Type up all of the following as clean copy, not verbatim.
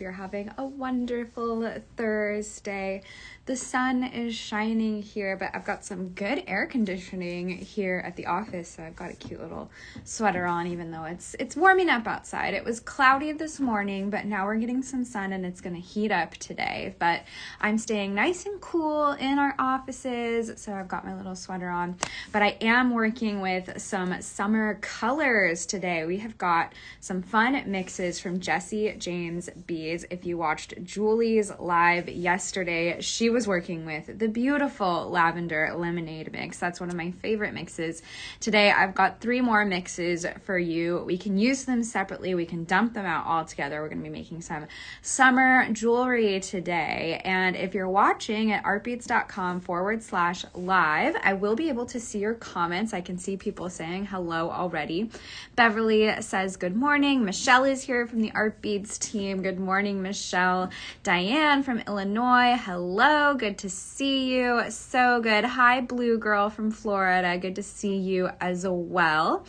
You're having a wonderful Thursday. The sun is shining here, but I've got some good air conditioning here at the office, so I've got a cute little sweater on, even though it's warming up outside. It was cloudy this morning, but now we're getting some sun and it's going to heat up today. But I'm staying nice and cool in our offices, so I've got my little sweater on. But I am working with some summer colors today. We have got some fun mixes from Jessie James Bead. If you watched Julie's live yesterday, she was working with the beautiful lavender lemonade mix. That's one of my favorite mixes. Today, I've got 3 more mixes for you. We can use them separately. We can dump them out all together. We're going to be making some summer jewelry today. And if you're watching at artbeads.com/live, I will be able to see your comments. I can see people saying hello already. Beverly says, good morning. Michelle is here from the Art Beads team. Good morning, Michelle. Diane from Illinois. Hello. Good to see you. So good. Hi, Blue Girl from Florida. Good to see you as well.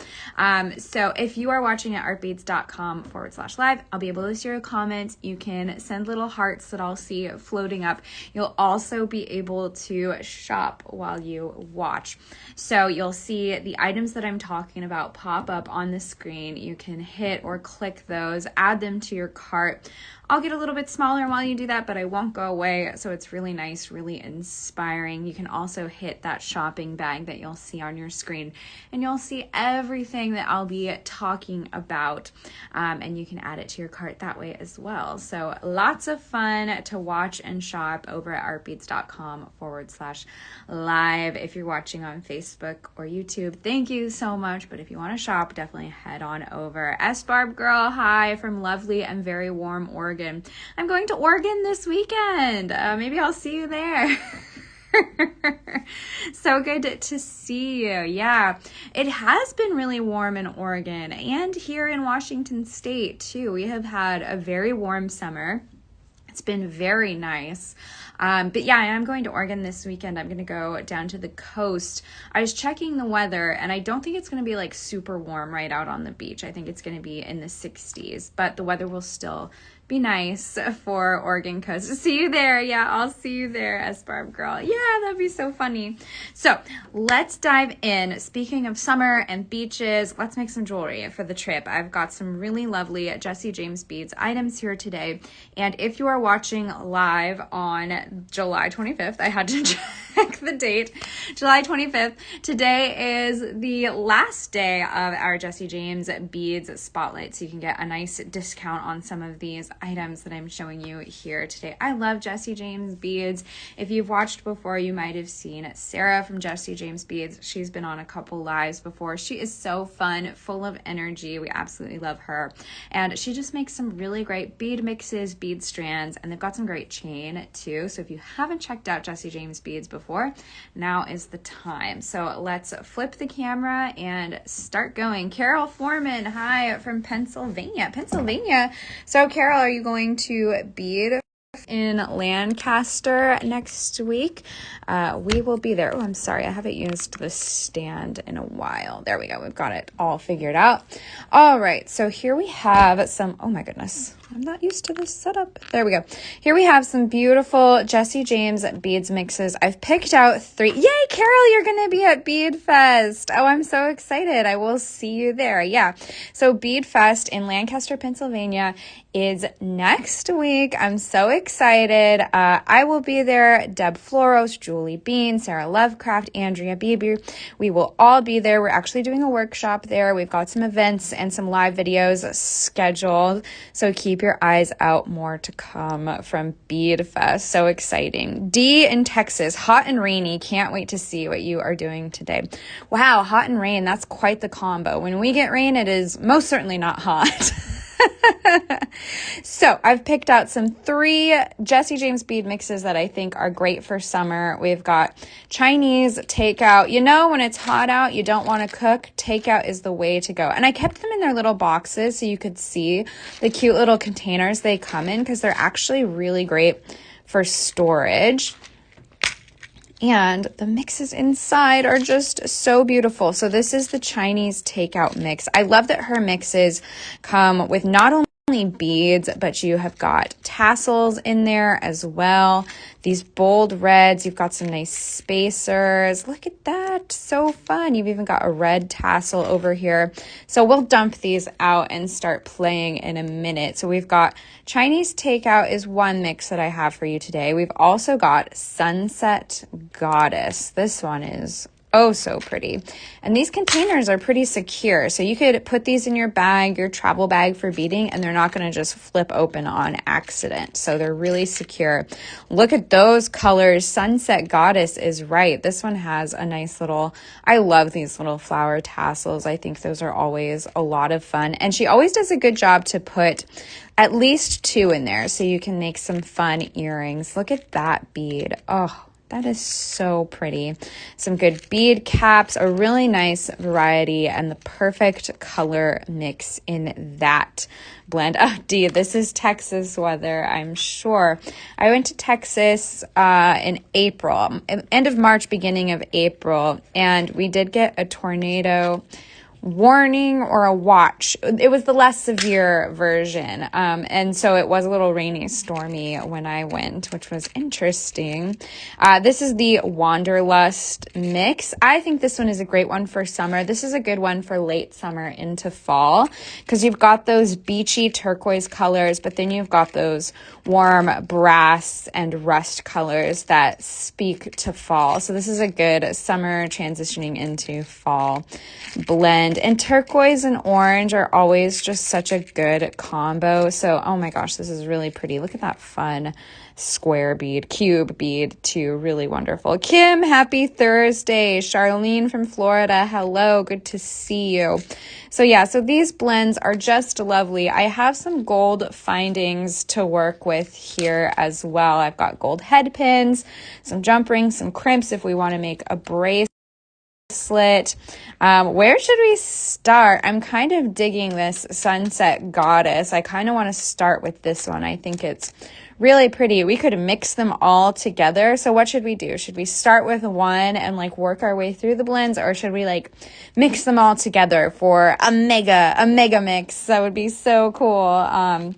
So if you are watching at artbeads.com/live, I'll be able to see your comments. You can send little hearts that I'll see floating up. You'll also be able to shop while you watch. So you'll see the items that I'm talking about pop up on the screen. You can hit or click those, add them to your cart. I'll get a little bit smaller while you do that, but I won't go away. So it's really nice, really inspiring. You can also hit that shopping bag that you'll see on your screen, and you'll see everything that I'll be talking about. And you can add it to your cart that way as well. So lots of fun to watch and shop over at artbeads.com/live. If you're watching on Facebook or YouTube, thank you so much. But if you want to shop, definitely head on over. Barb Girl, hi from lovely and very warm Oregon. I'm going to Oregon this weekend. Maybe I'll see you there. So good to see you. Yeah, it has been really warm in Oregon and here in Washington State too. We have had a very warm summer. It's been very nice. But yeah, I am going to Oregon this weekend. I'm going to go down to the coast. I was checking the weather and I don't think it's going to be like super warm right out on the beach. I think it's going to be in the 60s, but the weather will still be nice for Oregon coast. See you there. Yeah, I'll see you there, Barb Girl. Yeah, that'd be so funny. So let's dive in. Speaking of summer and beaches, let's make some jewelry for the trip. I've got some really lovely Jessie James Beads items here today. And if you are watching live on July 25th, I had to check the date, July 25th. Today is the last day of our Jessie James Beads Spotlight, so you can get a nice discount on some of these items that I'm showing you here today. I love Jessie James Beads. If you've watched before, you might have seen Sarah from Jessie James Beads. She's been on a couple lives before. She is so fun, full of energy. We absolutely love her. And she just makes some really great bead mixes, bead strands, and they've got some great chain too. So if you haven't checked out Jessie James Beads before, now is the time. So let's flip the camera and start going. Carol Foreman, hi from Pennsylvania. So Carol, are you going to Bead in Lancaster next week? We will be there. Oh, I'm sorry. I haven't used the stand in a while. There we go. We've got it all figured out. All right. So here we have some, oh my goodness, I'm not used to this setup. There we go. Here we have some beautiful Jessie James Beads mixes. I've picked out 3. Yay, Carol, you're going to be at Bead Fest. Oh, I'm so excited. I will see you there. Yeah. So Bead Fest in Lancaster, Pennsylvania is next week. I'm so excited. I will be there. Deb Floros, Julie Bean, Sarah Lovecraft, Andrea Beebe. We will all be there. We're actually doing a workshop there. We've got some events and some live videos scheduled. So keep your eyes out, more to come from Bead Fest. So exciting. D in Texas, hot and rainy. Can't wait to see what you are doing today. Wow, hot and rain. That's quite the combo. When we get rain, it is most certainly not hot. So I've picked out some 3 Jessie James bead mixes that I think are great for summer. We've got Chinese takeout. You know, when it's hot out, you don't want to cook. Takeout is the way to go. And I kept them in their little boxes so you could see the cute little containers they come in, because they're actually really great for storage. And the mixes inside are just so beautiful. So this is the Chinese takeout mix. I love that her mixes come with not only beads, but you have got tassels in there as well. These bold reds, you've got some nice spacers. Look at that, so fun. You've even got a red tassel over here. So we'll dump these out and start playing in a minute. So we've got Chinese Takeout is one mix that I have for you today. We've also got Sunset Goddess. This one is oh, so pretty. And these containers are pretty secure. So you could put these in your bag, your travel bag for beading, and they're not going to just flip open on accident. So they're really secure. Look at those colors. Sunset Goddess is right. This one has a nice little, I love these little flower tassels. I think those are always a lot of fun. And she always does a good job to put at least 2 in there so you can make some fun earrings. Look at that bead. Oh, that is so pretty. Some good bead caps, a really nice variety, and the perfect color mix in that blend. Oh, Dee, this is Texas weather, I'm sure. I went to Texas in April, end of March, beginning of April, and we did get a tornado warning or a watch. It was the less severe version. And so it was a little rainy, stormy when I went, which was interesting. This is the Wanderlust mix. I think this one is a great one for summer. This is a good one for late summer into fall because you've got those beachy turquoise colors, but then you've got those warm brass and rust colors that speak to fall. So this is a good summer transitioning into fall blend. And turquoise and orange are always just such a good combo. So, oh my gosh, this is really pretty. Look at that fun square bead, cube bead too. Really wonderful. Kim, happy Thursday. Charlene from Florida, hello. Good to see you. So yeah, so these blends are just lovely. I have some gold findings to work with here as well. I've got gold head pins, some jump rings, some crimps if we want to make a bracelet. Where should we start? I'm kind of digging this Sunset Goddess. I kind of want to start with this one. I think it's really pretty. We could mix them all together. So what should we do? Should we start with one and like work our way through the blends, or should we like mix them all together for a mega mix? That would be so cool.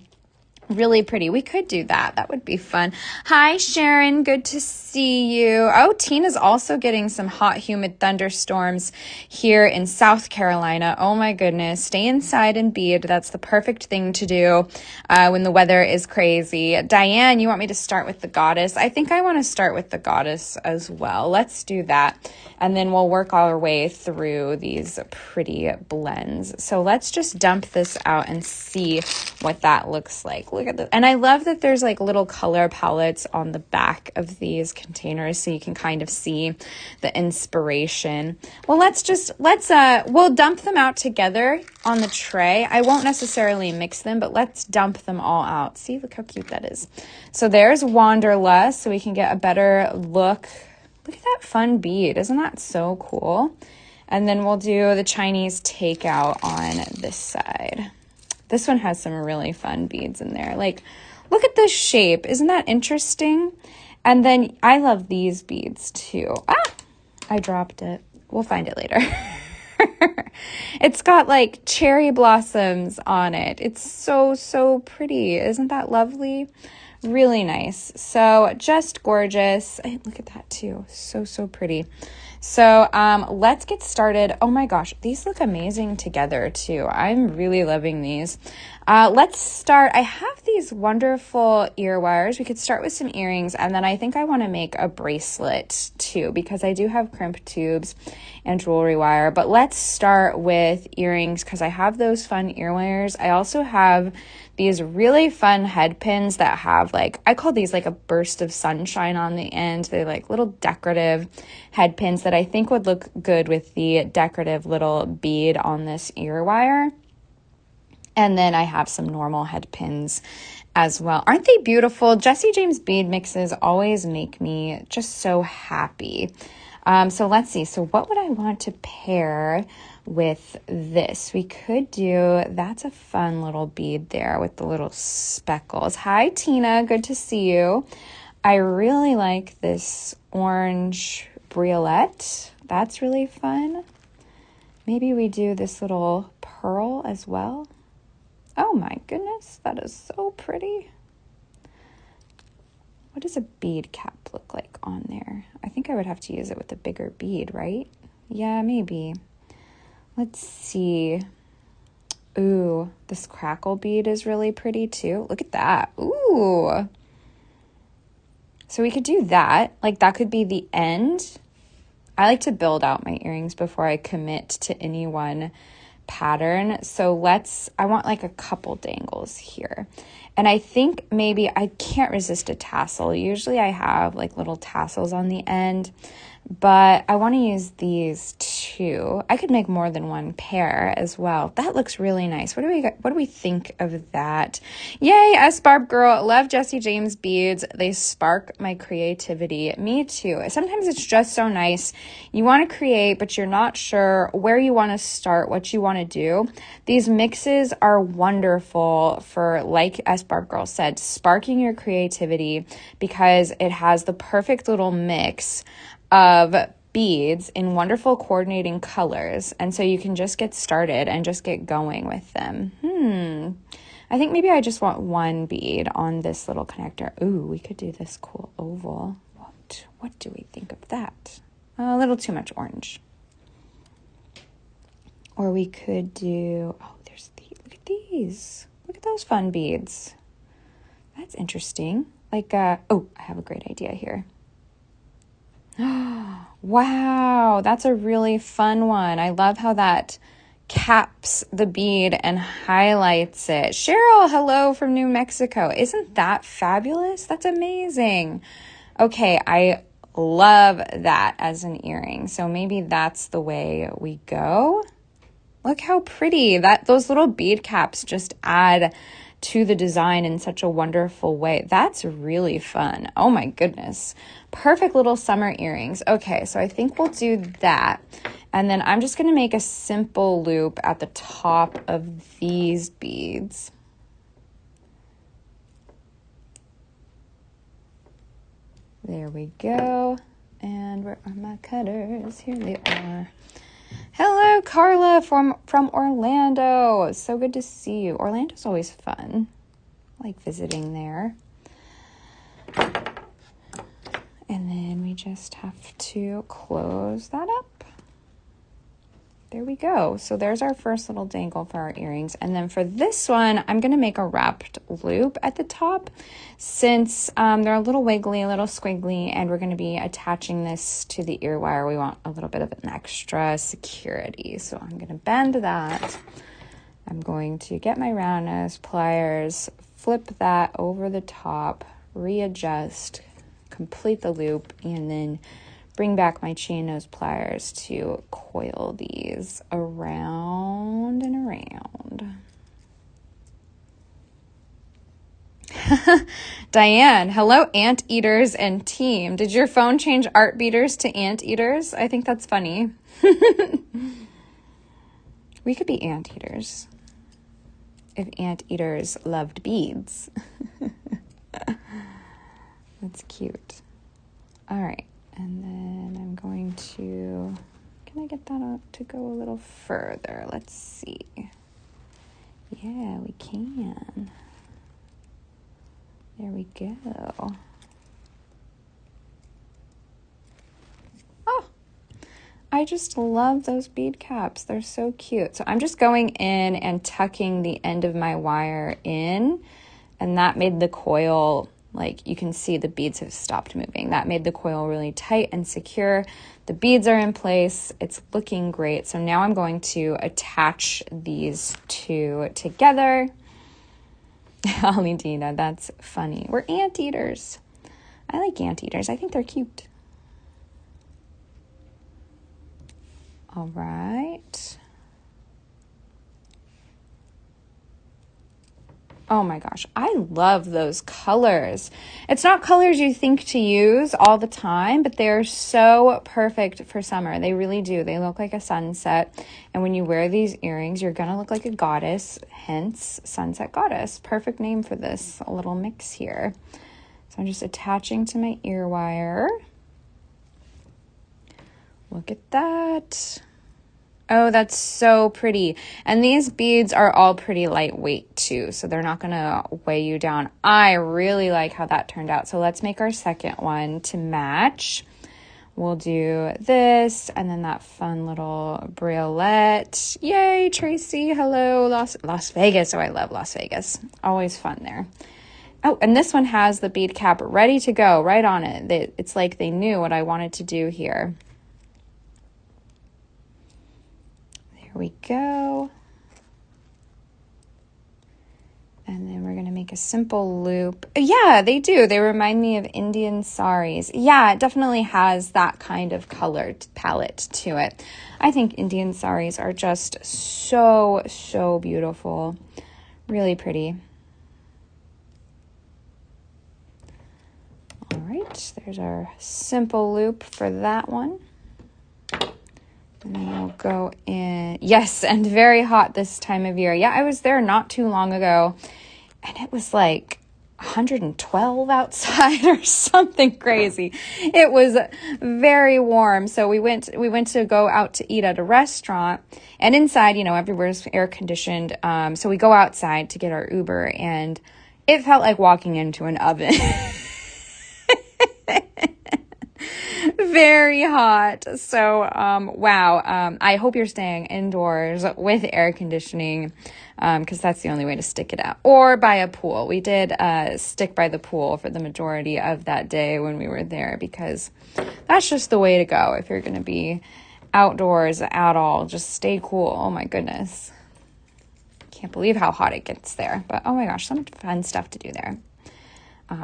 Really pretty. We could do that. That would be fun. Hi, Sharon. Good to see you. Oh, Tina's also getting some hot, humid thunderstorms here in South Carolina. Oh my goodness. Stay inside and bead. That's the perfect thing to do when the weather is crazy. Diane, you want me to start with the Goddess? I think I want to start with the Goddess as well. Let's do that. And then we'll work our way through these pretty blends. So let's just dump this out and see what that looks like. Look at this. And I love that there's like little color palettes on the back of these containers so you can kind of see the inspiration. Well, we'll dump them out together on the tray. I won't necessarily mix them, but let's dump them all out. See, look how cute that is. So there's Wanderlust, so we can get a better look. Look at that fun bead. Isn't that so cool? And then we'll do the Chinese Takeout on this side. This one has some really fun beads in there. Like, look at this shape. Isn't that interesting? And then I love these beads too. Ah, I dropped it. We'll find it later. It's got like cherry blossoms on it. It's so pretty. Isn't that lovely? Really nice. So just gorgeous. Look at that too. So pretty. So let's get started. Oh my gosh, these look amazing together too. I'm really loving these. Let's start. I have these wonderful ear wires. We could start with some earrings, and then I think I want to make a bracelet too because I do have crimp tubes and jewelry wire. But let's start with earrings because I have those fun ear wires. I also have these really fun head pins that have like, I call these like a burst of sunshine on the end. They're like little decorative head pins that I think would look good with the decorative little bead on this ear wire. And then I have some normal head pins as well. Aren't they beautiful? Jesse James bead mixes always make me just so happy. So let's see. So what would I want to pair with this? We could do, that's a fun little bead there with the little speckles. Hi, Tina. Good to see you. I really like this orange briolet. That's really fun. Maybe we do this little pearl as well. Oh my goodness, that is so pretty. What does a bead cap look like on there? I think I would have to use it with a bigger bead, right? Yeah, maybe. Let's see. Ooh, this crackle bead is really pretty too. Look at that. Ooh. So we could do that. Like that could be the end. I like to build out my earrings before I commit to any one pattern. So I want like a couple dangles here. And I think maybe I can't resist a tassel. Usually I have like little tassels on the end, but I want to use these too. I could make more than one pair as well. That looks really nice. What do we think of that? Yay, S Barb girl. Love Jesse James beads. They spark my creativity. Me too. Sometimes it's just so nice. You want to create, but you're not sure where you want to start, what you want to do. These mixes are wonderful for, like S Barb girl said, sparking your creativity because it has the perfect little mix of beads in wonderful coordinating colors. And so you can just get started and just get going with them. I think maybe I just want one bead on this little connector. Ooh, we could do this cool oval. What do we think of that? A little too much orange. Or we could do, look at these. Look at those fun beads. That's interesting. Like, I have a great idea here. Wow, that's a really fun one. I love how that caps the bead and highlights it. Cheryl, hello from New Mexico. Isn't that fabulous? That's amazing. Okay, I love that as an earring. So maybe that's the way we go. Look how pretty those little bead caps just add to the design in such a wonderful way. That's really fun. Oh my goodness. Perfect little summer earrings. Okay, so I think we'll do that. And then I'm just going to make a simple loop at the top of these beads. There we go. And where are my cutters? Here they are. Hello, Carla from Orlando. So good to see you. Orlando's always fun. I like visiting there. And then we just have to close that up. There we go. So there's our first little dangle for our earrings. And then for this one, I'm going to make a wrapped loop at the top since they're a little wiggly, a little squiggly, and we're going to be attaching this to the ear wire. We want a little bit of an extra security. So I'm going to bend that. I'm going to get my round nose pliers, flip that over the top, readjust, complete the loop, and then bring back my chain nose pliers to coil these around and around. Diane, hello anteaters and team. Did your phone change art beaters to anteaters? I think that's funny. We could be anteaters if anteaters loved beads. That's cute. All right. And then I'm going to, can I get that up to go a little further? Let's see. Yeah, we can. There we go. Oh, I just love those bead caps. They're so cute. So I'm just going in and tucking the end of my wire in, and that made the coil, like you can see the beads have stopped moving. That made the coil really tight and secure. The beads are in place. It's looking great. So now I'm going to attach these two together. Holly Dina, that's funny. We're anteaters. I like anteaters. I think they're cute. All right. Oh my gosh, I love those colors. It's not colors you think to use all the time, but they're so perfect for summer. They really do. They look like a sunset. And when you wear these earrings, you're going to look like a goddess, hence Sunset Goddess. Perfect name for this little mix here. So I'm just attaching to my ear wire. Look at that. Oh, that's so pretty. And these beads are all pretty lightweight too, so they're not going to weigh you down. I really like how that turned out. So let's make our second one to match. We'll do this and then that fun little bracelet. Yay, Tracy. Hello, Las Vegas. Oh, I love Las Vegas. Always fun there. Oh, and this one has the bead cap ready to go right on it. It's like they knew what I wanted to do here. There we go. And then we're going to make a simple loop. Yeah, they do. They remind me of Indian saris. Yeah, it definitely has that kind of color palette to it. I think Indian saris are just so, so beautiful. Really pretty. All right, there's our simple loop for that one. And then we'll go in. Yes, and very hot this time of year. Yeah, I was there not too long ago, and it was like 112 outside or something crazy. It was very warm. So we went to go out to eat at a restaurant, and inside, you know, everywhere's air conditioned. So we go outside to get our Uber, and it felt like walking into an oven. Very hot. So, wow. I hope you're staying indoors with air conditioning, because that's the only way to stick it out. Or by a pool. We did stick by the pool for the majority of that day when we were there, because that's just the way to go if you're going to be outdoors at all. Just stay cool. Oh my goodness. Can't believe how hot it gets there. But oh my gosh, some fun stuff to do there.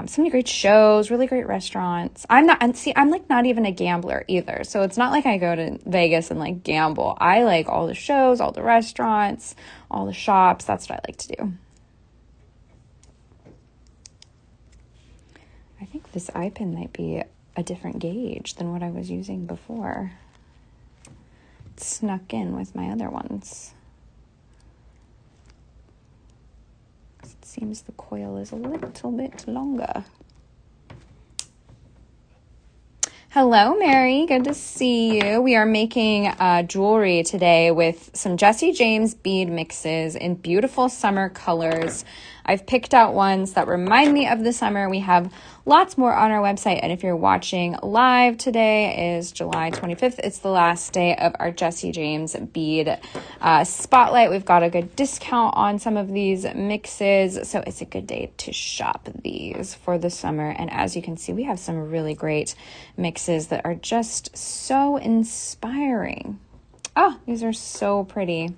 So many great shows, really great restaurants. I'm like not even a gambler either. So it's not like I go to Vegas and like gamble. I like all the shows, all the restaurants, all the shops. That's what I like to do. I think this eye pin might be a different gauge than what I was using before. It snuck in with my other ones. Seems the coil is a little bit longer. Hello, Mary. Good to see you. We are making jewelry today with some Jesse James bead mixes in beautiful summer colors. I've picked out ones that remind me of the summer. We have lots more on our website. And if you're watching live, today is July 25th. It's the last day of our Jesse James bead spotlight. We've got a good discount on some of these mixes. So it's a good day to shop these for the summer. And as you can see, we have some really great mixes that are just so inspiring. Oh, these are so pretty.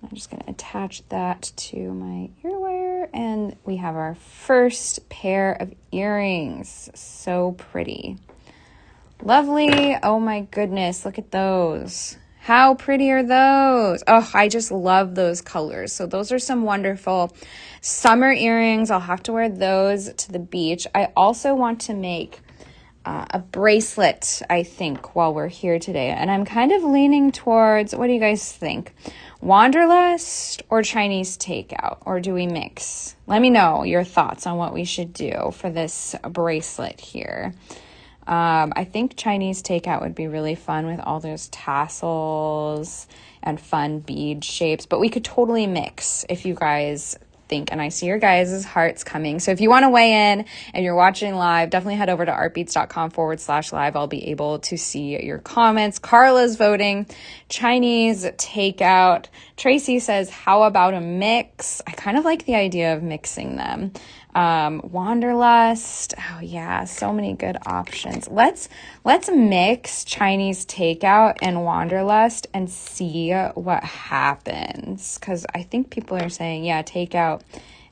I'm just going to attach that to my ear wire, and we have our first pair of earrings. So pretty. Lovely. Oh my goodness, look at those. How pretty are those? Oh, I just love those colors. So those are some wonderful summer earrings. I'll have to wear those to the beach. I also want to make a bracelet, I think, while we're here today. And I'm kind of leaning towards, what do you guys think? Wanderlust or Chinese takeout? Or do we mix? Let me know your thoughts on what we should do for this bracelet here. I think Chinese takeout would be really fun with all those tassels and fun bead shapes. But we could totally mix if you guys think, and I see your guys' hearts coming. So if you want to weigh in and you're watching live, definitely head over to artbeats.com/live. I'll be able to see your comments. Carla's voting Chinese takeout. Tracy says, how about a mix? I kind of like the idea of mixing them. Wanderlust. Oh yeah, so many good options. Let's mix Chinese takeout and Wanderlust and see what happens. Cause I think people are saying, yeah, takeout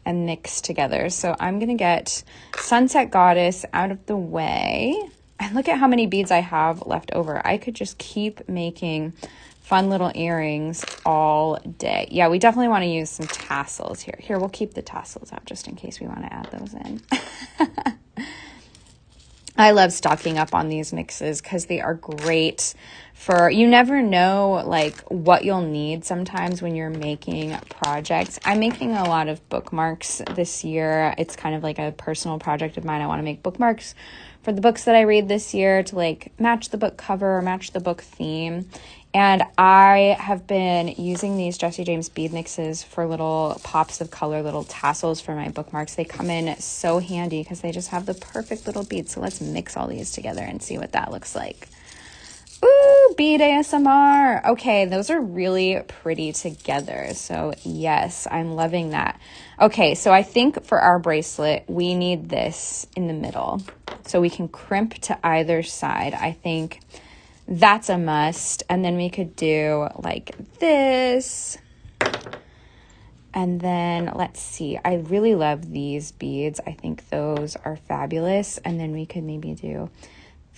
and mix together. So I'm going to get Sunset Goddess out of the way, and look at how many beads I have left over. I could just keep making fun little earrings all day. Yeah, we definitely want to use some tassels here. Here, we'll keep the tassels out just in case we want to add those in. I love stocking up on these mixes because they are great for, you never know like what you'll need sometimes when you're making projects. I'm making a lot of bookmarks this year. It's kind of like a personal project of mine. I want to make bookmarks for the books that I read this year to like match the book cover or match the book theme. And I have been using these Jesse James bead mixes for little pops of color, little tassels for my bookmarks. They come in so handy because they just have the perfect little beads. So let's mix all these together and see what that looks like. Ooh, bead ASMR. Okay, those are really pretty together. So yes, I'm loving that. Okay, so I think for our bracelet, we need this in the middle so we can crimp to either side. I think that's a must. And then we could do like this. And then let's see. I really love these beads. I think those are fabulous. And then we could maybe do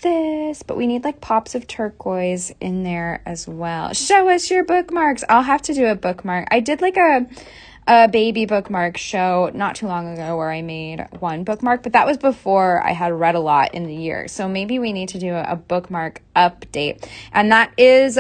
this, but we need like pops of turquoise in there as well. Show us your bookmarks. I'll have to do a bookmark. I did like a baby bookmark show not too long ago where I made one bookmark, but that was before I had read a lot in the year. So maybe we need to do a bookmark update. And that is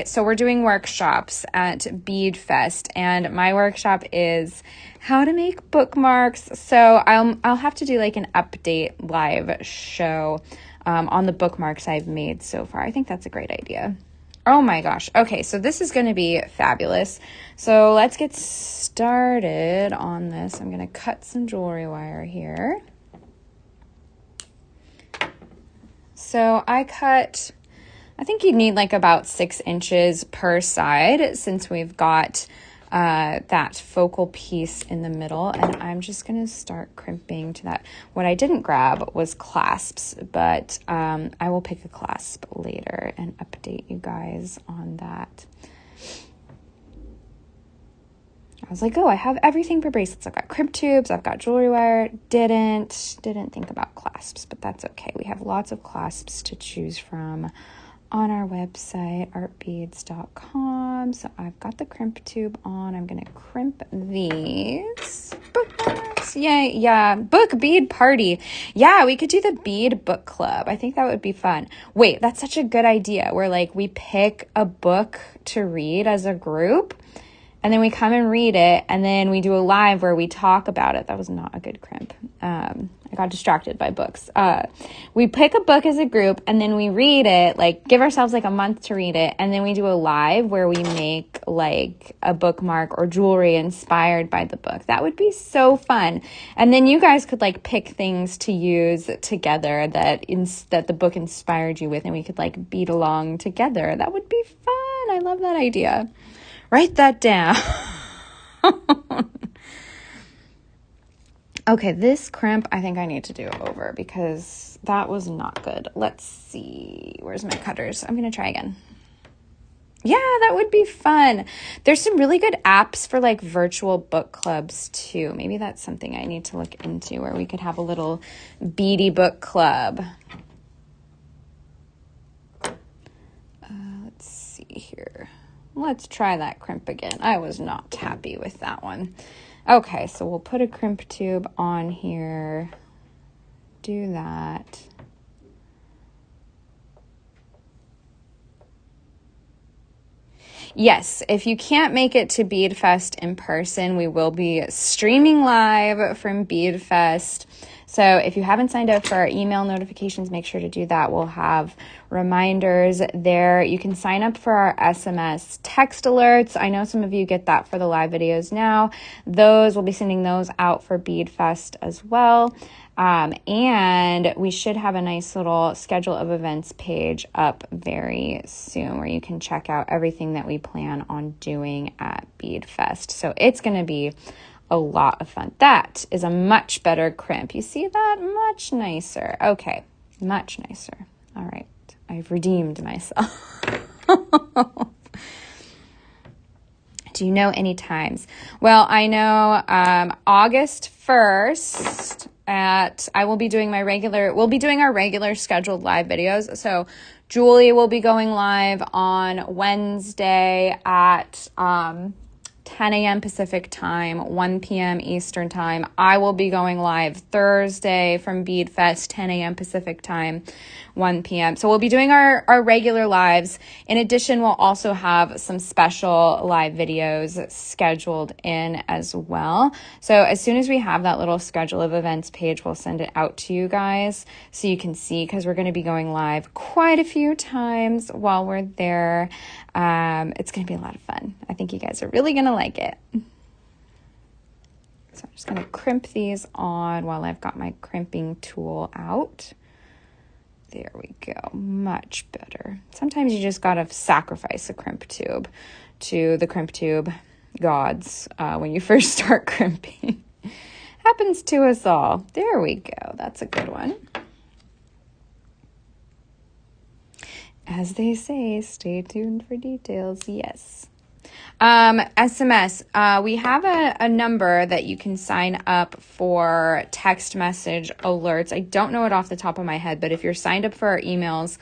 so we're doing workshops at Bead Fest, and my workshop is how to make bookmarks. So I'll have to do like an update live show on the bookmarks I've made so far. I think that's a great idea. Oh my gosh. Okay, so this is going to be fabulous. So let's get started on this. I'm going to cut some jewelry wire here. So I think you need like about 6 inches per side since we've got that focal piece in the middle, and I'm just going to start crimping to that. What I didn't grab was clasps, but I will pick a clasp later and update you guys on that. I was like, oh, I have everything for bracelets. I've got crimp tubes, I've got jewelry wire. Didn't think about clasps, but that's okay. We have lots of clasps to choose from on our website, artbeads.com. So I've got the crimp tube on. I'm going to crimp these bookmarks. Yay. Yeah. Book bead party. Yeah, we could do the bead book club. I think that would be fun. Wait, that's such a good idea where like we pick a book to read as a group and then we come and read it, and then we do a live where we talk about it. That was not a good crimp. I got distracted by books. We pick a book as a group, and then we read it, like give ourselves like a month to read it, and then we do a live where we make like a bookmark or jewelry inspired by the book. That would be so fun. And then you guys could like pick things to use together that the book inspired you with, and we could like bead along together. That would be fun. I love that idea. Write that down. Okay, this crimp, I think I need to do over because that was not good. Let's see. Where's my cutters? I'm going to try again. Yeah, that would be fun. There's some really good apps for like virtual book clubs too. Maybe that's something I need to look into where we could have a little beady book club. Let's see here. Let's try that crimp again. I was not happy with that one. Okay, so we'll put a crimp tube on here. Do that. Yes, if you can't make it to Bead Fest in person, we will be streaming live from Bead Fest. So if you haven't signed up for our email notifications, make sure to do that. We'll have reminders there. You can sign up for our SMS text alerts. I know some of you get that for the live videos now. We'll be sending those out for Bead Fest as well. And we should have a nice little schedule of events page up very soon where you can check out everything that we plan on doing at Bead Fest. So it's going to be a lot of fun. That is a much better crimp. You see that? Much nicer. Okay, much nicer. All right, I've redeemed myself. Do you know any times? Well, I know August 1st we'll be doing our regular scheduled live videos. So Julie will be going live on Wednesday at 10 a.m. Pacific time, 1 p.m. Eastern time. I will be going live Thursday from Bead Fest, 10 a.m. Pacific time, 1 p.m. So we'll be doing our regular lives. In addition, we'll also have some special live videos scheduled in as well. So as soon as we have that little schedule of events page, we'll send it out to you guys so you can see, because we're going to be going live quite a few times while we're there. It's going to be a lot of fun. I think you guys are really going to like it. So I'm just going to crimp these on while I've got my crimping tool out. There we go. Much better. Sometimes you just got to sacrifice a crimp tube to the crimp tube gods when you first start crimping. Happens to us all. There we go. That's a good one. As they say, stay tuned for details. Yes. SMS. We have a number that you can sign up for text message alerts. I don't know it off the top of my head, but if you're signed up for our emails,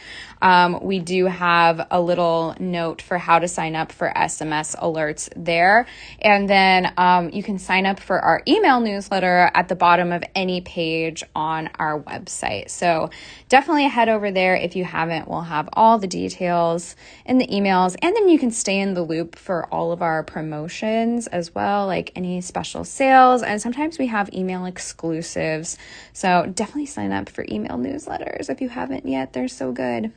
we do have a little note for how to sign up for SMS alerts there. And then you can sign up for our email newsletter at the bottom of any page on our website. So definitely head over there if you haven't. We'll have all the details in the emails, and then you can stay in the loop for all of our promotions as well, like any special sales. And sometimes we have email exclusives. So definitely sign up for email newsletters if you haven't yet. They're so good.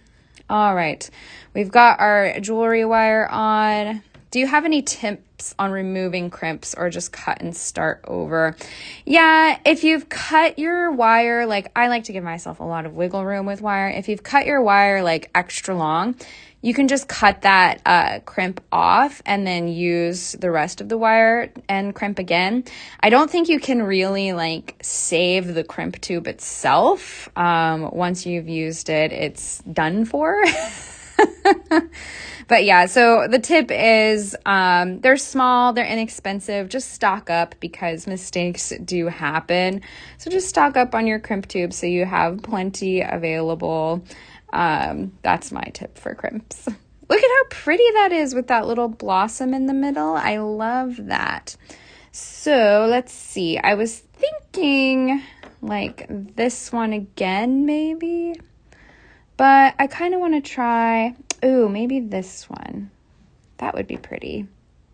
All right. We've got our jewelry wire on. Do you have any tips on removing crimps or just cut and start over? Yeah, if you've cut your wire, like I like to give myself a lot of wiggle room with wire. If you've cut your wire like extra long, you can just cut that crimp off and then use the rest of the wire and crimp again. I don't think you can really like save the crimp tube itself. Once you've used it, it's done for. But yeah, so the tip is they're small, they're inexpensive. Just stock up because mistakes do happen. So just stock up on your crimp tube so you have plenty available. That's my tip for crimps. Look at how pretty that is with that little blossom in the middle. I love that. So let's see. I was thinking like this one again, maybe. But I kind of want to try, ooh, maybe this one. That would be pretty.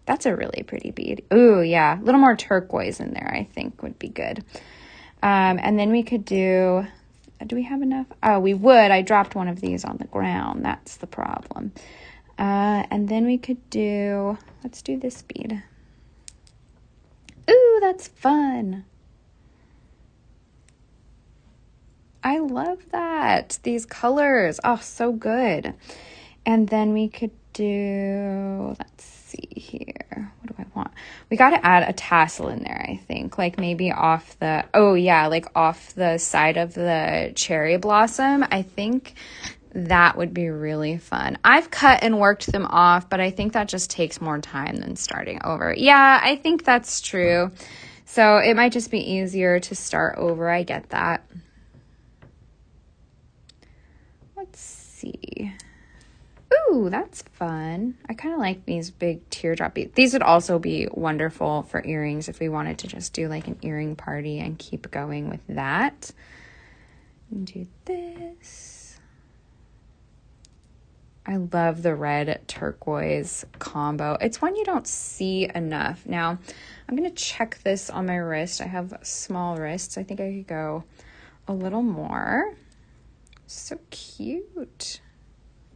That's a really pretty bead. Ooh, yeah, a little more turquoise in there, I think would be good. And then we could do we have enough? Oh, we would. I dropped one of these on the ground. That's the problem. And then we could do, let's do this bead. Ooh, that's fun. I love that. These colors. Oh, so good. And then we could do, let's see here. What do I want? We got to add a tassel in there, I think. Like maybe off the, oh yeah, like off the side of the cherry blossom. I think that would be really fun. I've cut and worked them off, but I think that just takes more time than starting over. Yeah, I think that's true. So it might just be easier to start over. I get that. Let's see. Ooh, that's fun. I kind of like these big teardrop beads. These would also be wonderful for earrings if we wanted to just do like an earring party and keep going with that. Do this. I love the red turquoise combo. It's one you don't see enough. Now, I'm going to check this on my wrist. I have small wrists. I think I could go a little more. So cute.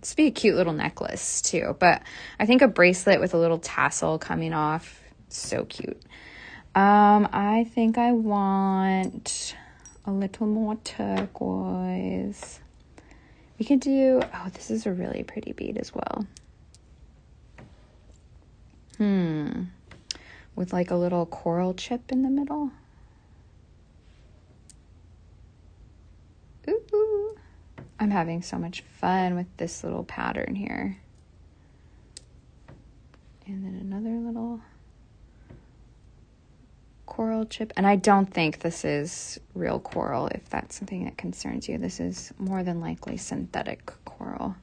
This would be a cute little necklace too, but I think a bracelet with a little tassel coming off, so cute. I think I want a little more turquoise. We could do, oh, this is a really pretty bead as well. With like a little coral chip in the middle. Ooh. I'm having so much fun with this little pattern here. And then another little coral chip. And I don't think this is real coral, if that's something that concerns you. This is more than likely synthetic coral.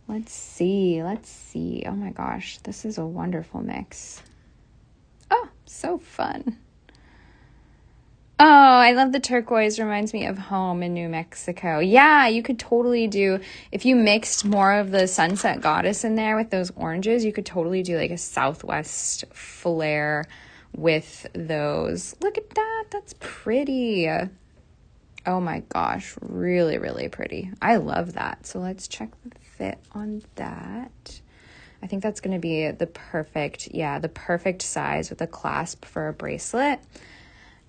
Let's see. Let's see. Oh my gosh, this is a wonderful mix. Oh, so fun. Oh, I love the turquoise. Reminds me of home in New Mexico. Yeah, you could totally do, if you mixed more of the Sunset Goddess in there with those oranges, you could totally do like a Southwest flare with those. Look at that. That's pretty. Oh my gosh, really, really pretty. I love that. So let's check the fit on that. I think that's going to be the perfect, the perfect size with a clasp for a bracelet.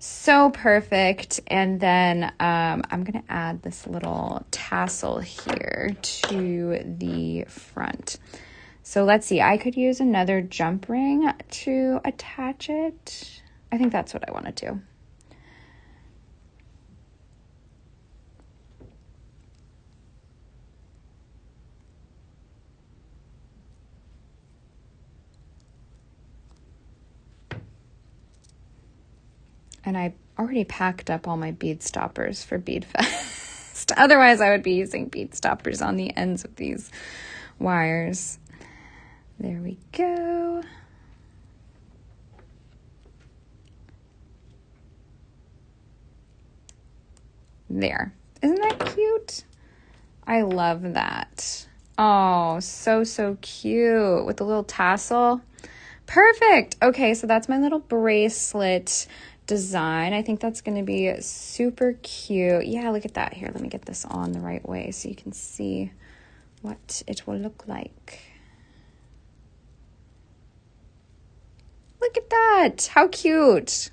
So perfect. And then I'm going to add this little tassel here to the front. So let's see, I could use another jump ring to attach it. I think that's what I want to do. And I already packed up all my bead stoppers for Bead Fest. Otherwise, I would be using bead stoppers on the ends of these wires. There we go. There. Isn't that cute? I love that. Oh, so, so cute with the little tassel. Perfect. Okay, so that's my little bracelet design. I think that's going to be super cute. Yeah, look at that. Here, let me get this on the right way so you can see what it will look like. Look at that. How cute.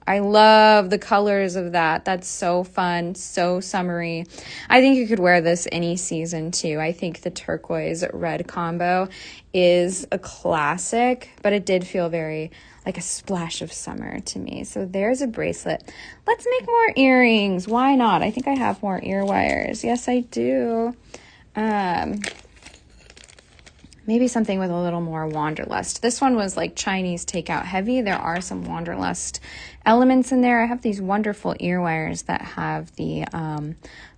I love the colors of that. That's so fun, so summery. I think you could wear this any season too. I think the turquoise red combo is a classic, but it did feel very like a splash of summer to me. So there's a bracelet. Let's make more earrings. Why not? I think I have more ear wires. Yes, I do. Maybe something with a little more wanderlust. This one was like Chinese takeout heavy. There are some wanderlust elements in there. I have these wonderful ear wires that have the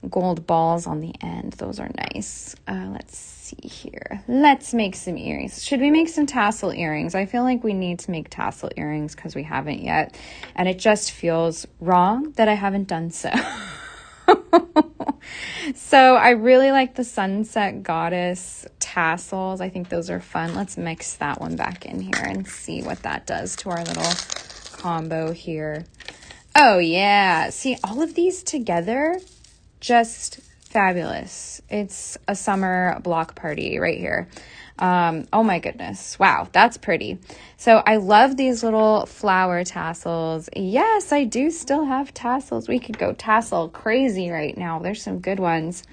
gold balls on the end. Those are nice. Let's see here. Let's make some earrings. Should we make some tassel earrings? I feel like we need to make tassel earrings because we haven't yet. And it just feels wrong that I haven't done so. So I really like the Sunset Goddess tassels. I think those are fun. Let's mix that one back in here and see what that does to our little combo here. Oh yeah, see all of these together, just fabulous. It's a summer block party right here. Oh my goodness. Wow, that's pretty. So I love these little flower tassels. Yes, I do still have tassels. We could go tassel crazy right now. There's some good ones.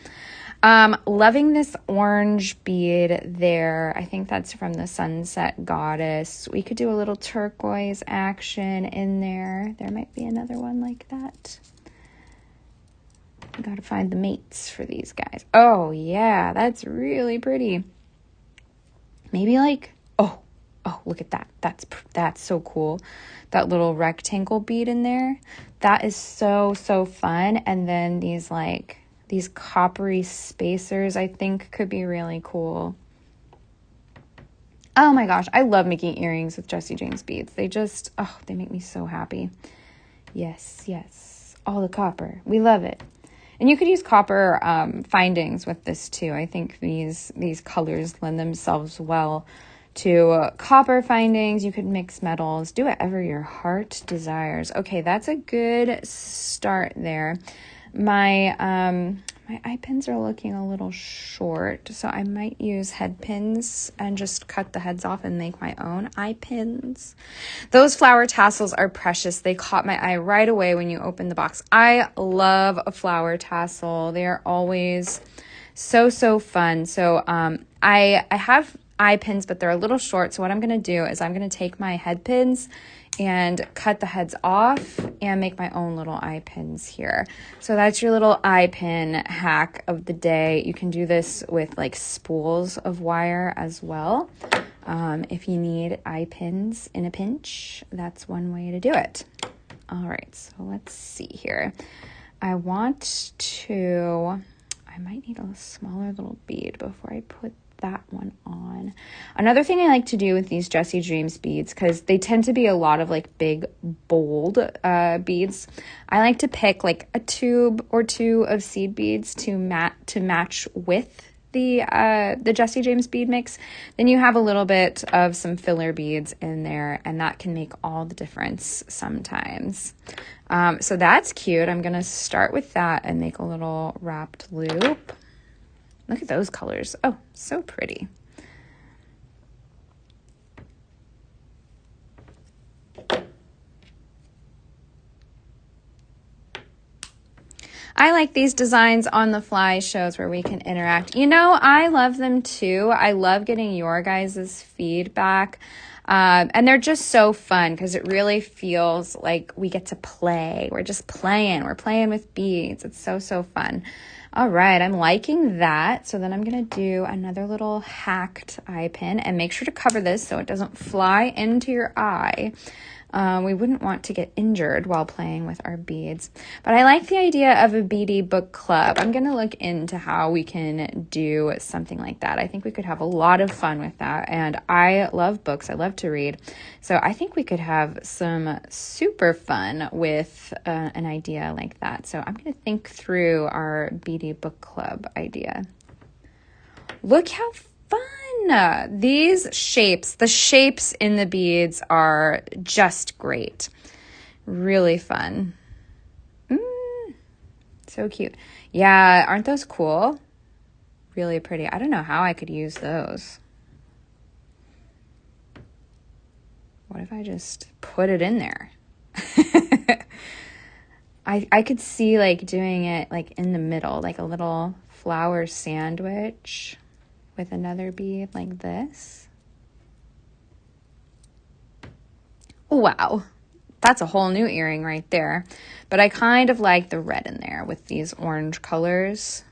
Loving this orange bead there. I think that's from the Sunset Goddess. We could do a little turquoise action in there. There might be another one like that. I gotta find the mates for these guys. Oh yeah, that's really pretty. Maybe like, oh, look at that. That's so cool. That little rectangle bead in there. That is so, so fun. And then these coppery spacers I think could be really cool. Oh my gosh, I love making earrings with Jessie James beads. They just, they make me so happy. Yes, yes. All the copper. We love it. And you could use copper findings with this too. I think these colors lend themselves well to copper findings. You could mix metals. Do whatever your heart desires. Okay, that's a good start there. My eye pins are looking a little short, so I might use head pins and just cut the heads off and make my own eye pins. Those flower tassels are precious. They caught my eye right away when you open the box. I love a flower tassel. They are always so, so fun. So I have eye pins, but they're a little short. So what I'm going to do is I'm going to take my head pins and cut the heads off and make my own little eye pins here. So that's your little eye pin hack of the day. You can do this with like spools of wire as well. If you need eye pins in a pinch, that's one way to do it. All right, so let's see here. I might need a smaller little bead before I put that one on. Another thing I like to do with these Jessie Dreams beads, because they tend to be a lot of like big, bold beads, I like to pick like a tube or two of seed beads to match with the Jessie James bead mix. Then you have a little bit of some filler beads in there, and that can make all the difference sometimes. So that's cute. I'm going to start with that and make a little wrapped loop. Look at those colors. Oh, so pretty. I like these designs on the fly shows where we can interact. You know, I love them too. I love getting your guys' feedback. And they're just so fun because it really feels like we get to play. We're just playing. We're playing with beads. It's so, so fun. All right, I'm liking that. So then I'm going to do another little hacked eye pin, and make sure to cover this so it doesn't fly into your eye. We wouldn't want to get injured while playing with our beads. But I like the idea of a beady book club. I'm going to look into how we can do something like that. I think we could have a lot of fun with that. And I love books. I love to read. So I think we could have some super fun with an idea like that. So I'm going to think through our beady book club idea. Look how fun. These shapes, the shapes in the beads are just great. Really fun. So cute. Yeah, aren't those cool? Really pretty. I don't know how I could use those. What if I just put it in there? I could see like doing it like in the middle, like a little flower sandwich with another bead like this. Wow, that's a whole new earring right there. But I kind of like the red in there with these orange colors.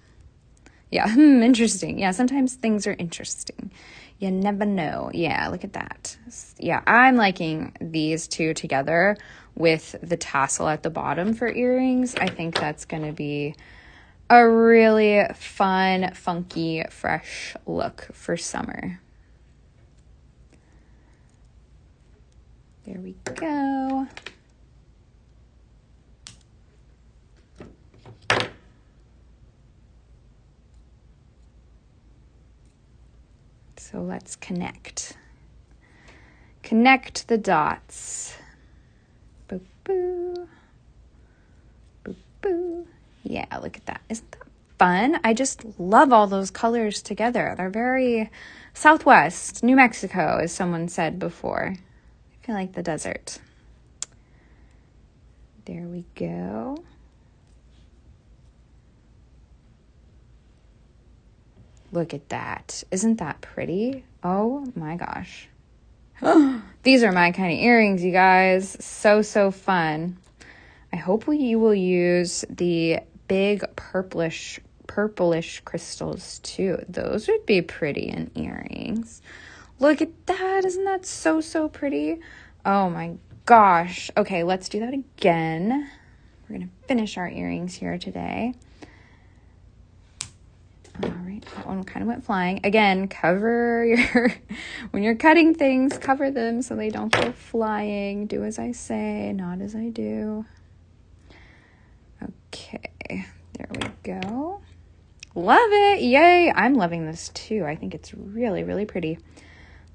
Yeah, interesting. Yeah, sometimes things are interesting. You never know. Yeah, look at that. Yeah, I'm liking these two together with the tassel at the bottom for earrings. I think that's going to be a really fun, funky, fresh look for summer. There we go. So let's connect. Connect the dots. Boop, boo. Boop, boo. Yeah, look at that. Isn't that fun? I just love all those colors together. They're very Southwest, New Mexico, as someone said before. I feel like the desert. There we go. Look at that. Isn't that pretty? Oh my gosh. These are my kind of earrings, you guys. So, so fun. I hope you will use the big purplish crystals too. Those would be pretty in earrings. Look at that. Isn't that so, so pretty? Oh my gosh. Okay, let's do that again. We're going to finish our earrings here today. All right, that one kind of went flying. Again, cover your, when you're cutting things, cover them so they don't go flying. Do as I say, not as I do. Okay, there we go. Love it. Yay. I'm loving this too. I think it's really, really pretty.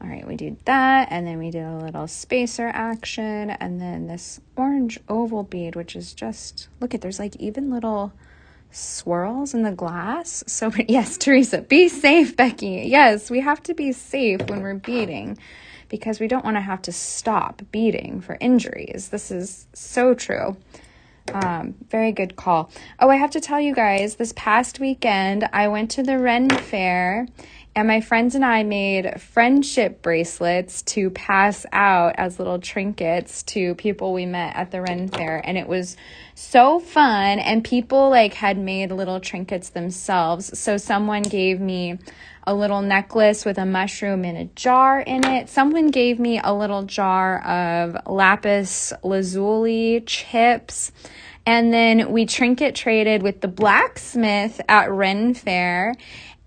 All right, we did that, and then we did a little spacer action, and then this orange oval bead, which is just, look at, there's like even little swirls in the glass. So yes, Teresa, be safe, Becky. Yes, we have to be safe when we're beading because we don't want to have to stop beading for injuries. This is so true. Very good call. Oh, I have to tell you guys, this past weekend, I went to the Ren Fair, and my friends and I made friendship bracelets to pass out as little trinkets to people we met at the Ren Fair. And it was so fun. And people like had made little trinkets themselves. So someone gave me a little necklace with a mushroom in a jar in it. Someone gave me a little jar of lapis lazuli chips. And then we trinket traded with the blacksmith at Ren Fair.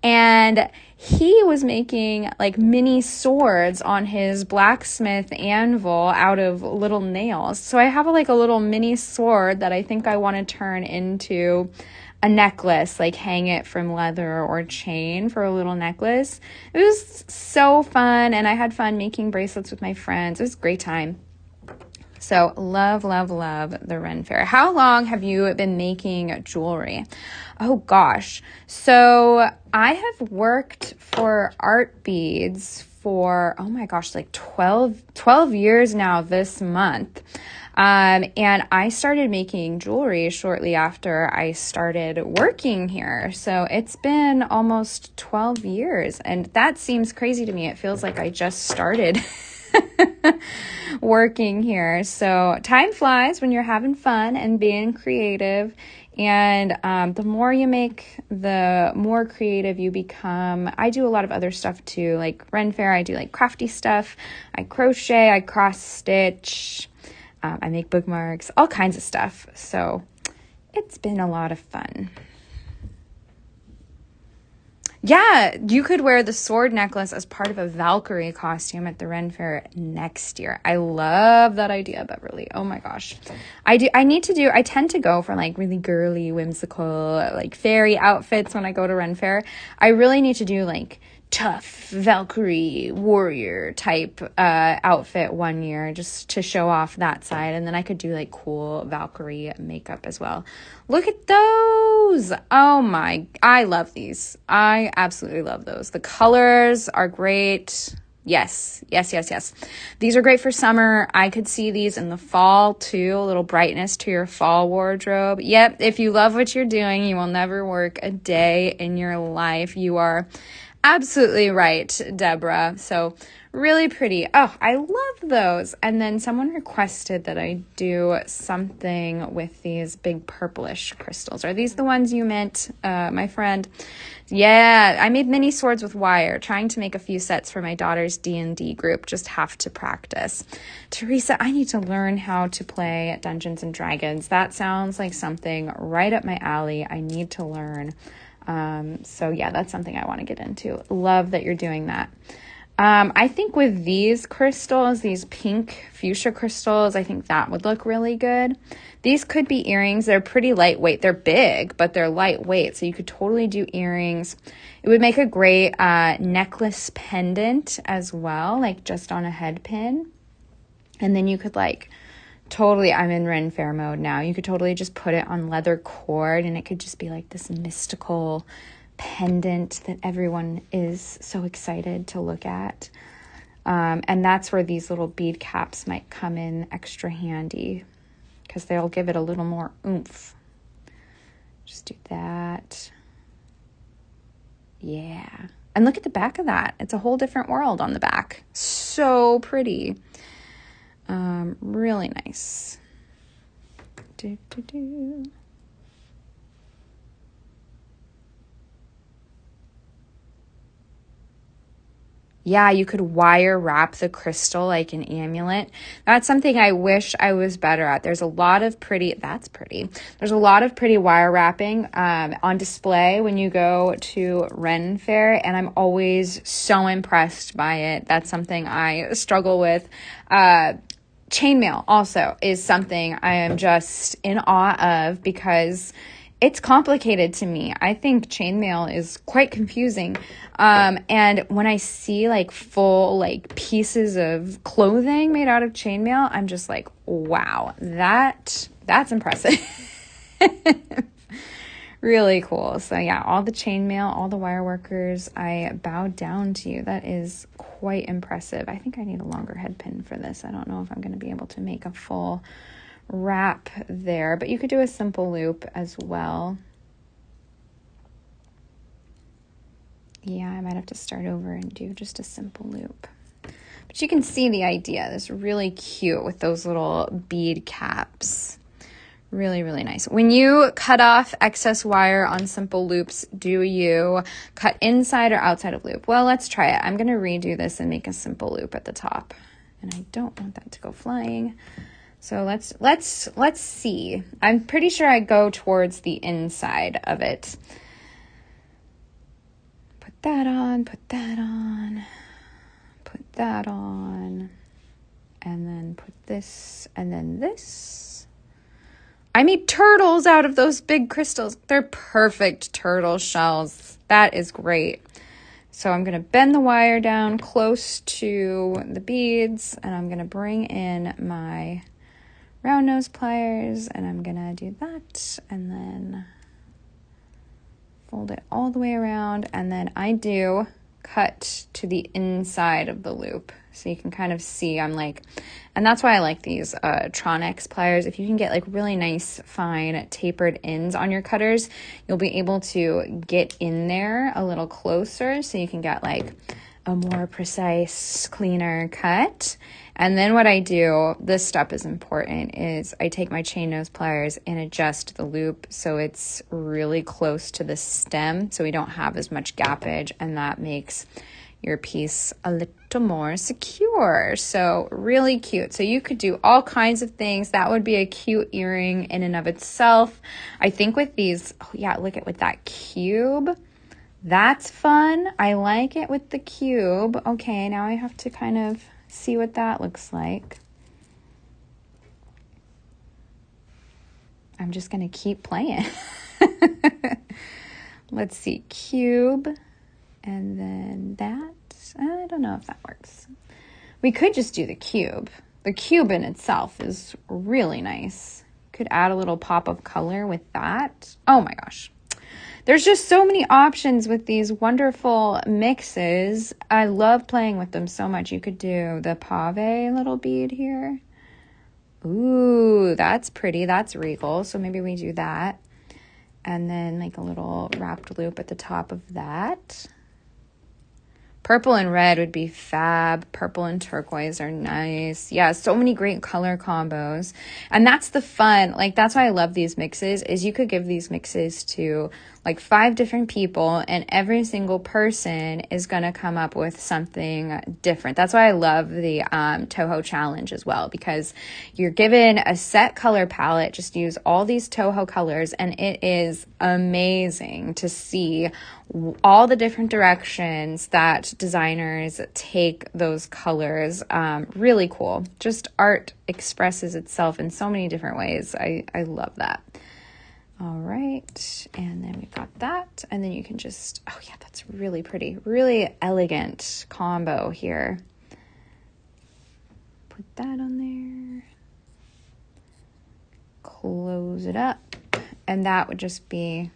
And he was making like mini swords on his blacksmith anvil out of little nails. So I have like a little mini sword that I think I want to turn into a necklace, like hang it from leather or chain for a little necklace. It was so fun, and I had fun making bracelets with my friends. It was a great time. So love, love, love the Ren Fair. How long have you been making jewelry? Oh gosh. So I have worked for Art Beads for, oh my gosh, like 12 years now this month. And I started making jewelry shortly after I started working here. So it's been almost 12 years, and that seems crazy to me. It feels like I just started working here. So time flies when you're having fun and being creative. And the more you make, the more creative you become. I do a lot of other stuff too, like Ren Fair. I do like crafty stuff. I crochet, I cross stitch. I make bookmarks, all kinds of stuff. So it's been a lot of fun. Yeah, you could wear the sword necklace as part of a Valkyrie costume at the Ren Fair next year. I love that idea, Beverly. Oh my gosh. I tend to go for like really girly, whimsical, like fairy outfits when I go to Ren Fair. I really need to do like tough Valkyrie warrior type outfit one year just to show off that side, and then I could do like cool Valkyrie makeup as well. Look at those. Oh my, I love these. I absolutely love those. The colors are great. Yes. These are great for summer. I could see these in the fall too, a little brightness to your fall wardrobe. Yep, if you love what you're doing, you will never work a day in your life. You are absolutely right, Deborah. So really pretty. Oh, I love those. And then someone requested that I do something with these big purplish crystals. Are these the ones you meant, my friend? Yeah, I made mini swords with wire, trying to make a few sets for my daughter's D&D group. Just have to practice. Teresa, I need to learn how to play Dungeons and Dragons. That sounds like something right up my alley. I need to learn. So yeah, that's something I want to get into. Love that you're doing that. I think with these crystals, these pink fuchsia crystals, I think that would look really good. These could be earrings. They're pretty lightweight. They're big, but they're lightweight. So you could totally do earrings. It would make a great necklace pendant as well, like just on a head pin. And then you could like totally, I'm in Ren Fair mode now. You could totally just put it on leather cord, and it could just be like this mystical pendant that everyone is so excited to look at. And that's where these little bead caps might come in extra handy, because they'll give it a little more oomph. Just do that. Yeah. And look at the back of that. It's a whole different world on the back. So pretty. Really nice. Yeah, you could wire wrap the crystal like an amulet. That's something I wish I was better at. There's a lot of pretty, that's pretty. There's a lot of pretty wire wrapping on display when you go to Ren Fair, and I'm always so impressed by it. That's something I struggle with. Chainmail also is something I am just in awe of, because it's complicated to me. I think chainmail is quite confusing. And when I see like full like pieces of clothing made out of chainmail, I'm just like, wow, that's impressive. Really cool. So yeah, all the chainmail, all the wire workers, I bow down to you. That is quite impressive. I think I need a longer head pin for this. I don't know if I'm going to be able to make a full wrap there, but you could do a simple loop as well. Yeah, I might have to start over and do just a simple loop. But you can see the idea. This is really cute with those little bead caps. Really, really nice. When you cut off excess wire on simple loops, do you cut inside or outside of loop? Well, let's try it. I'm going to redo this and make a simple loop at the top. And I don't want that to go flying. So let's see. I'm pretty sure I go towards the inside of it. that on, put that on, put that on, and then put this, and then this. I made turtles out of those big crystals. They're perfect turtle shells. That is great. So I'm going to bend the wire down close to the beads, and I'm going to bring in my round nose pliers, and I'm going to do that, and then fold it all the way around, and then I do cut to the inside of the loop. So you can kind of see I'm like, and that's why I like these Tronex pliers. If you can get like really nice, fine, tapered ends on your cutters, you'll be able to get in there a little closer so you can get like a more precise, cleaner cut. And then what I do, this step is important, is I take my chain nose pliers and adjust the loop so it's really close to the stem so we don't have as much gappage, and that makes your piece a little more secure. So really cute. So you could do all kinds of things. That would be a cute earring in and of itself. I think with these, oh yeah, look at with that cube. That's fun. I like it with the cube. Okay, now I have to kind of see what that looks like. I'm just going to keep playing. Let's see, cube. And then that, I don't know if that works. We could just do the cube. The cube in itself is really nice. Could add a little pop of color with that. Oh my gosh. There's just so many options with these wonderful mixes. I love playing with them so much. You could do the pave little bead here. Ooh, that's pretty. That's regal. So maybe we do that. And then like a little wrapped loop at the top of that. Purple and red would be fab. Purple and turquoise are nice. Yeah, so many great color combos. And that's the fun. Like, that's why I love these mixes, is you could give these mixes to like 5 different people, and every single person is going to come up with something different. That's why I love the Toho challenge as well, because you're given a set color palette. Just use all these Toho colors, and it is amazing to see all the different directions that designers take those colors. Really cool. Just art expresses itself in so many different ways. I love that. All right, and then we've got that, and then you can just, oh yeah, that's really pretty, really elegant combo here. Put that on there, close it up, and that would just be,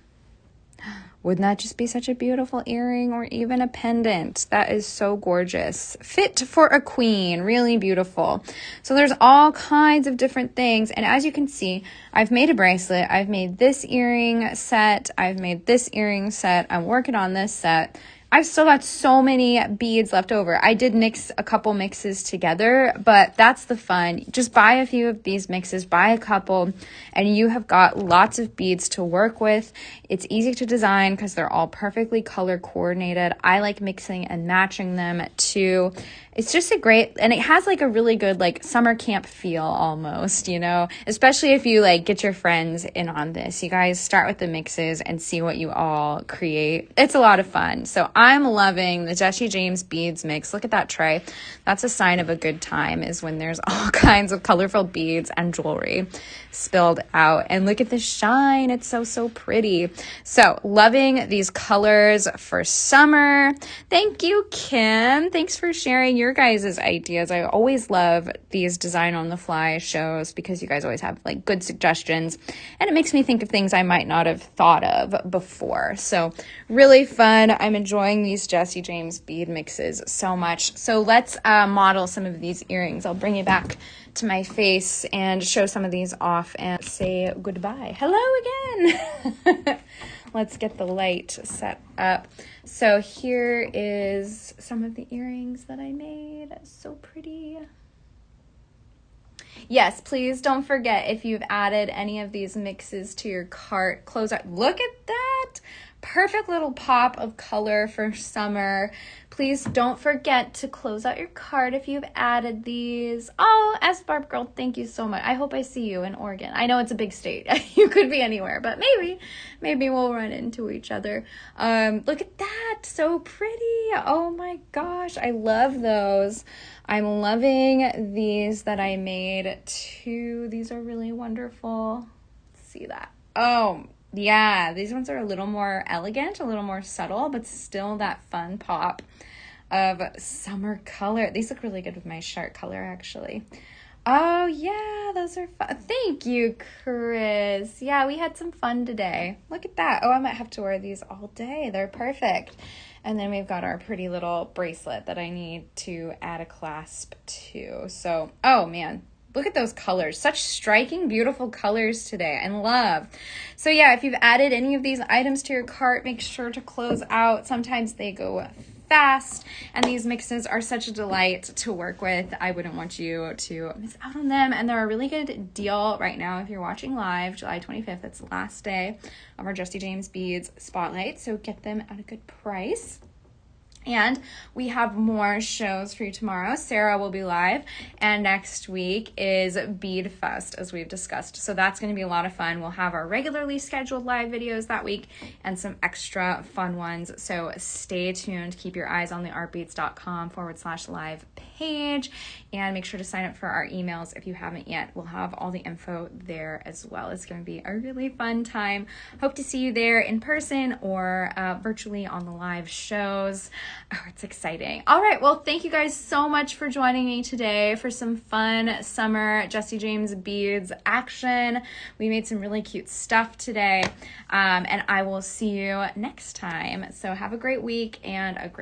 wouldn't that just be such a beautiful earring, or even a pendant? That is so gorgeous. Fit for a queen, really beautiful. So there's all kinds of different things. And as you can see, I've made a bracelet. I've made this earring set. I've made this earring set. I'm working on this set. I've still got so many beads left over. I did mix a couple mixes together, but that's the fun. Just buy a few of these mixes, buy a couple, and you have got lots of beads to work with. It's easy to design because they're all perfectly color coordinated. I like mixing and matching them too. It's just a great, and it has like a really good like summer camp feel almost, you know, especially if you like get your friends in on this. You guys start with the mixes and see what you all create. It's a lot of fun. So I'm loving the Jesse James beads mix. Look at that tray. That's a sign of a good time, is when there's all kinds of colorful beads and jewelry spilled out. And look at the shine. It's so, so pretty. So loving these colors for summer. Thank you, Kim. Thanks for sharing your guys' ideas. I always love these design on the fly shows because you guys always have like good suggestions, and it makes me think of things I might not have thought of before. So really fun. I'm enjoying these Jesse James bead mixes so much. So let's model some of these earrings. I'll bring you back to my face and show some of these off and say goodbye. Hello again. Let's get the light set up. So here is some of the earrings that I made. So pretty. Yes, please don't forget, if you've added any of these mixes to your cart, close out. Look at that. perfect little pop of color for summer. Please don't forget to close out your cart if you've added these. Oh, S Barb Girl, thank you so much. I hope I see you in Oregon. I know it's a big state. You could be anywhere, but maybe we'll run into each other. Look at that. So pretty. Oh my gosh. I love those. I'm loving these that I made too. These are really wonderful. See that? Oh, yeah, these ones are a little more elegant, a little more subtle, but still that fun pop of summer color. These look really good with my shirt color, actually. Oh, yeah, those are fun. Thank you, Chris. Yeah, we had some fun today. Look at that. Oh, I might have to wear these all day. They're perfect. And then we've got our pretty little bracelet that I need to add a clasp to. So, oh, man. Look at those colors. Such striking, beautiful colors today. I love. So yeah, if you've added any of these items to your cart, make sure to close out. Sometimes they go fast, and these mixes are such a delight to work with. I wouldn't want you to miss out on them, and they're a really good deal right now if you're watching live, July 25th. That's the last day of our Jesse James Beads Spotlight, so get them at a good price. And we have more shows for you tomorrow. Sarah will be live. And next week is Bead Fest, as we've discussed. So that's going to be a lot of fun. We'll have our regularly scheduled live videos that week and some extra fun ones. So stay tuned. Keep your eyes on the artbeats.com/live page. And make sure to sign up for our emails if you haven't yet. We'll have all the info there as well. It's going to be a really fun time. Hope to see you there in person or virtually on the live shows. Oh, it's exciting. All right. Well, thank you guys so much for joining me today for some fun summer Jesse James Beads action. We made some really cute stuff today. And I will see you next time. So have a great week and a great